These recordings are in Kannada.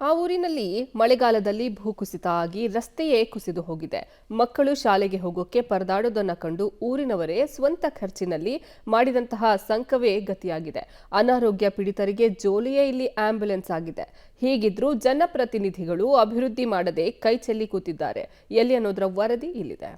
ಆ ಊರಿನಲ್ಲಿ ಮಳೆಗಾಲದಲ್ಲಿ ಭೂಕುಸಿತ ಆಗಿ ರಸ್ತೆಯೇ ಕುಸಿದು ಹೋಗಿದೆ. ಮಕ್ಕಳು ಶಾಲೆಗೆ ಹೋಗೋಕೆ ಪರದಾಡೋದನ್ನ ಕಂಡು ಊರಿನವರೇ ಸ್ವಂತ ಖರ್ಚಿನಲ್ಲಿ ಮಾಡಿದಂತಹ ಸಂಕವೇ ಗತಿಯಾಗಿದೆ. ಅನಾರೋಗ್ಯ ಪೀಡಿತರಿಗೆ ಜೋಲಿಯೇ ಇಲ್ಲಿ ಆಂಬ್ಯುಲೆನ್ಸ್ ಆಗಿದೆ. ಹೀಗಿದ್ರೂ ಜನಪ್ರತಿನಿಧಿಗಳು ಅಭಿವೃದ್ಧಿ ಮಾಡದೆ ಕೈಚೆಲ್ಲಿ ಕೂತಿದ್ದಾರೆ. ಎಲ್ಲಿ ಅನ್ನೋದರ ವರದಿ ಇಲ್ಲಿದೆ.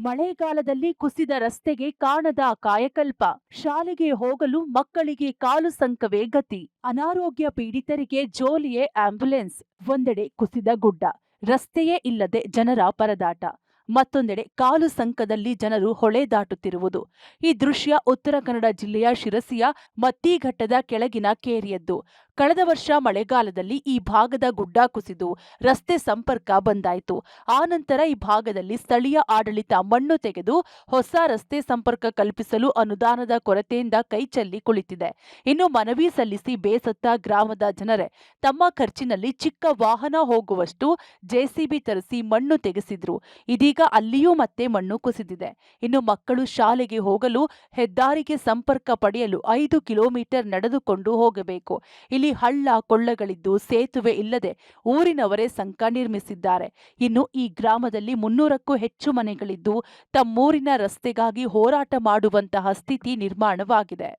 ಮಳೆಗಾಲದಲ್ಲಿ ಕುಸಿದ ರಸ್ತೆಗೆ ಕಾಣದ ಕಾಯಕಲ್ಪ. ಶಾಲೆಗೆ ಹೋಗಲು ಮಕ್ಕಳಿಗೆ ಕಾಲು ಸಂಕವೇ ಗತಿ. ಅನಾರೋಗ್ಯ ಪೀಡಿತರಿಗೆ ಜೋಲಿಯೇ ಆಂಬ್ಯುಲೆನ್ಸ್. ಒಂದೆಡೆ ಕುಸಿದ ಗುಡ್ಡ, ರಸ್ತೆಯೇ ಇಲ್ಲದೆ ಜನರ ಪರದಾಟ. ಮತ್ತೊಂದೆಡೆ ಕಾಲು ಸಂಕದಲ್ಲಿ ಜನರು ಹೊಳೆ ದಾಟುತ್ತಿರುವುದು. ಈ ದೃಶ್ಯ ಉತ್ತರ ಕನ್ನಡ ಜಿಲ್ಲೆಯ ಶಿರಸಿಯ ಮತ್ತಿಘಟ್ಟದ ಕೆಳಗಿನ ಕೇರಿಯದ್ದು. ಕಳೆದ ವರ್ಷ ಮಳೆಗಾಲದಲ್ಲಿ ಈ ಭಾಗದ ಗುಡ್ಡ ಕುಸಿದು ರಸ್ತೆ ಸಂಪರ್ಕ ಬಂದಾಯಿತು. ಆ ನಂತರ ಈ ಭಾಗದಲ್ಲಿ ಸ್ಥಳೀಯ ಆಡಳಿತ ಮಣ್ಣು ತೆಗೆದು ಹೊಸ ರಸ್ತೆ ಸಂಪರ್ಕ ಕಲ್ಪಿಸಲು ಅನುದಾನದ ಕೊರತೆಯಿಂದ ಕೈಚೆಲ್ಲಿ ಕುಳಿತಿದೆ. ಇನ್ನು ಮನವಿ ಸಲ್ಲಿಸಿ ಬೇಸತ್ತ ಗ್ರಾಮದ ಜನರೇ ತಮ್ಮ ಖರ್ಚಿನಲ್ಲಿ ಚಿಕ್ಕ ವಾಹನ ಹೋಗುವಷ್ಟು ಜೆಸಿಬಿ ತರಿಸಿ ಮಣ್ಣು ತೆಗೆಸಿದ್ರು. ಇದೀಗ ಅಲ್ಲಿಯೂ ಮತ್ತೆ ಮಣ್ಣು ಕುಸಿದಿದೆ. ಇನ್ನು ಮಕ್ಕಳು ಶಾಲೆಗೆ ಹೋಗಲು ಹೆದ್ದಾರಿಗೆ ಸಂಪರ್ಕ ಪಡೆಯಲು 5 ಕಿಲೋಮೀಟರ್ ನಡೆದುಕೊಂಡು ಹೋಗಬೇಕು. ಇಲ್ಲಿ ಹಳ್ಳ ಕೊಳ್ಳಗಳಿದ್ದು ಸೇತುವೆ ಇಲ್ಲದೆ ಊರಿನವರೇ ಸಂಕ ನಿರ್ಮಿಸಿದ್ದಾರೆ. ಇನ್ನು ಈ ಗ್ರಾಮದಲ್ಲಿ 300ಕ್ಕೂ ಹೆಚ್ಚು ಮನೆಗಳಿದ್ದು ತಮ್ಮೂರಿನ ರಸ್ತೆಗಾಗಿ ಹೋರಾಟ ಮಾಡುವಂತಹ ಸ್ಥಿತಿ ನಿರ್ಮಾಣವಾಗಿದೆ.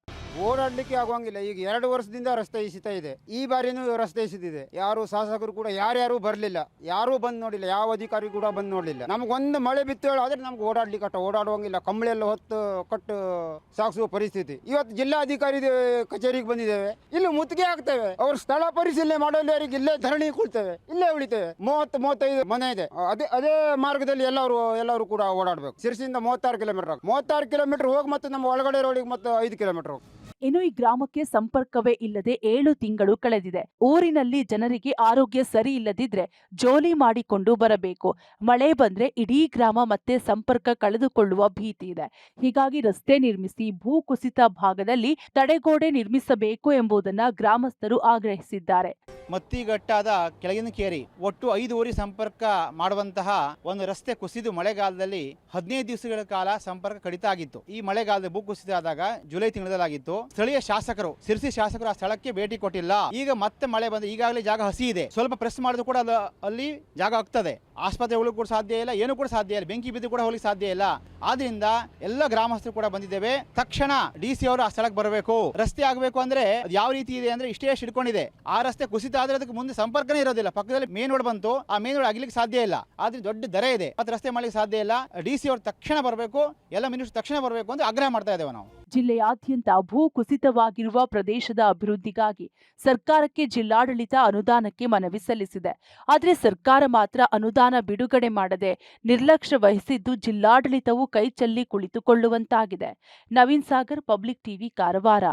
ಓಡಾಡ್ಲಿಕ್ಕೆ ಆಗುವಂಗಿಲ್ಲ. ಈಗ 2 ವರ್ಷದಿಂದ ರಸ್ತೆ ಇಸಿತಾ ಇದೆ. ಈ ಬಾರಿನೂ ರಸ್ತೆ ಇಸಿದಿದೆ. ಯಾರು ಶಾಸಕರು ಕೂಡ ಯಾರ್ಯಾರು ಬರಲಿಲ್ಲ, ಯಾರೂ ಬಂದು ನೋಡಿಲ್ಲ, ಯಾವ ಅಧಿಕಾರಿ ಕೂಡ ಬಂದು ನೋಡಲಿಲ್ಲ. ನಮಗೊಂದು ಮಳೆ ಬಿತ್ತು ಹೇಳಾದ್ರೆ ನಮ್ಗೆ ಓಡಾಡ್ಲಿಕ್ಕೆ ಓಡಾಡುವಂಗಿಲ್ಲ. ಕಂಬಳಿಯೆಲ್ಲ ಹೊತ್ತು ಕಟ್ಟು ಸಾಗಿಸುವ ಪರಿಸ್ಥಿತಿ. ಇವತ್ತು ಜಿಲ್ಲಾಧಿಕಾರಿ ಕಚೇರಿಗೆ ಬಂದಿದ್ದೇವೆ, ಇಲ್ಲಿ ಮುತ್ತಿಗೆ ಆಗ್ತೇವೆ. ಅವ್ರ ಸ್ಥಳ ಪರಿಶೀಲನೆ ಮಾಡಲಿವರಿಗೆ ಇಲ್ಲೇ ಧರಣಿ ಕೊಳ್ತೇವೆ, ಇಲ್ಲೇ ಉಳಿತೇವೆ. 30-35 ಮನೆ ಇದೆ. ಅದೇ ಮಾರ್ಗದಲ್ಲಿ ಎಲ್ಲರೂ ಕೂಡ ಓಡಾಡಬೇಕು. ಶಿರಸಿಯಿಂದ 36 ಕಿಲೋಮೀಟರ್ ಹೋಗಿ ಮತ್ತೆ ನಮ್ಮ ಒಳಗಡೆ ರೋಡಿಗೆ ಮತ್ತೆ 5 ಕಿಲೋಮೀಟರ್ ಹೋಗಿ. ಇನ್ನು ಈ ಗ್ರಾಮಕ್ಕೆ ಸಂಪರ್ಕವೇ ಇಲ್ಲದೆ 7 ತಿಂಗಳು ಕಳೆದಿದೆ. ಊರಿನಲ್ಲಿ ಜನರಿಗೆ ಆರೋಗ್ಯ ಸರಿ ಇಲ್ಲದಿದ್ರೆ ಜೋಲಿ ಮಾಡಿಕೊಂಡು ಬರಬೇಕು. ಮಳೆ ಬಂದ್ರೆ ಇಡೀ ಗ್ರಾಮ ಮತ್ತೆ ಸಂಪರ್ಕ ಕಳೆದುಕೊಳ್ಳುವ ಭೀತಿ ಇದೆ. ಹೀಗಾಗಿ ರಸ್ತೆ ನಿರ್ಮಿಸಿ ಭೂಕುಸಿತ ಭಾಗದಲ್ಲಿ ತಡೆಗೋಡೆ ನಿರ್ಮಿಸಬೇಕು ಎಂಬುದನ್ನ ಗ್ರಾಮಸ್ಥರು ಆಗ್ರಹಿಸಿದ್ದಾರೆ. ಮತ್ತಿಘಟ್ಟದ ಕೆಳಗಿನ ಕೇರಿ ಒಟ್ಟು 5 ಊರಿ ಸಂಪರ್ಕ ಮಾಡುವಂತಹ ಒಂದು ರಸ್ತೆ ಕುಸಿದು ಮಳೆಗಾಲದಲ್ಲಿ 15 ದಿವಸಗಳ ಕಾಲ ಸಂಪರ್ಕ ಕಡಿತ ಆಗಿತ್ತು. ಈ ಮಳೆಗಾಲದ ಭೂಕುಸಿತ ಆದಾಗ ಜುಲೈ ತಿಂಗಳಲ್ಲಾಗಿತ್ತು. ಸ್ಥಳೀಯ ಶಾಸಕರು, ಶಿರಸಿ ಶಾಸಕರು ಆ ಸ್ಥಳಕ್ಕೆ ಭೇಟಿ ಕೊಟ್ಟಿಲ್ಲ. ಈಗ ಮತ್ತೆ ಮಳೆ ಬಂದು ಈಗಾಗಲೇ ಜಾಗ ಹಸಿ ಇದೆ. ಸ್ವಲ್ಪ ಪ್ರೆಸ್ ಮಾಡಿದ್ರು ಕೂಡ ಅಲ್ಲಿ ಜಾಗ ಆಗ್ತದೆ. ಆಸ್ಪತ್ರೆ ಹೋಗಲಿಕ್ಕೆ ಕೂಡ ಸಾಧ್ಯ ಇಲ್ಲ, ಏನು ಕೂಡ ಸಾಧ್ಯ ಇಲ್ಲ. ಬೆಂಕಿ ಬಿದ್ದು ಕೂಡ ಹೋಗ್ಲಿಕ್ಕೆ ಸಾಧ್ಯ ಇಲ್ಲ. ಆದ್ರಿಂದ ಎಲ್ಲ ಗ್ರಾಮಸ್ಥರು ಕೂಡ ಬಂದಿದ್ದೇವೆ. ತಕ್ಷಣ DC ಅವರು ಆ ಸ್ಥಳಕ್ಕೆ ಬರಬೇಕು. ರಸ್ತೆ ಆಗಬೇಕು ಅಂದ್ರೆ ಯಾವ ರೀತಿ ಇದೆ ಅಂದ್ರೆ ಇಷ್ಟೇ ಹಿಡ್ಕೊಂಡಿದೆ. ಆ ರಸ್ತೆ ಕುಸಿತ ಆದ್ರೆ ಅದಕ್ಕೆ ಮುಂದೆ ಸಂಪರ್ಕನೇ ಇರೋದಿಲ್ಲ. ಪಕ್ಕದಲ್ಲಿ ಮೇನ್ ರೋಡ್ ಬಂತು, ಆ ಮೇನ್ ರೋಡ್ ಆಗ್ಲಿಕ್ಕೆ ಸಾಧ್ಯ ಇಲ್ಲ. ಆದ್ರೆ ದೊಡ್ಡ ದರ ಇದೆ, ಮತ್ತೆ ರಸ್ತೆ ಮಾಡ್ಲಿಕ್ಕೆ ಸಾಧ್ಯ ಇಲ್ಲ. DC ಅವರು ತಕ್ಷಣ ಬರಬೇಕು, ಎಲ್ಲ ಮಿನಿಸ್ಟರ್ ತಕ್ಷಣ ಬರಬೇಕು ಅಂತ ಆಗ್ರಹ ಮಾಡ್ತಾ ಇದ್ದೇವೆ ನಾವು. ಜಿಲ್ಲೆಯಾದ್ಯಂತ ಭೂ ಕುಸಿತವಾಗಿರುವ ಪ್ರದೇಶದ ಅಭಿವೃದ್ಧಿಗಾಗಿ ಸರ್ಕಾರಕ್ಕೆ ಜಿಲ್ಲಾಡಳಿತ ಅನುದಾನಕ್ಕೆ ಮನವಿ ಸಲ್ಲಿಸಿದೆ. ಆದರೆ ಸರ್ಕಾರ ಮಾತ್ರ ಅನುದಾನ ಬಿಡುಗಡೆ ಮಾಡದೆ ನಿರ್ಲಕ್ಷ್ಯ ವಹಿಸಿದ್ದು ಜಿಲ್ಲಾಡಳಿತವು ಕೈಚೆಲ್ಲಿ ಕುಳಿತುಕೊಳ್ಳುವಂತಾಗಿದೆ. Naveen Sagar, public TV, Karwar.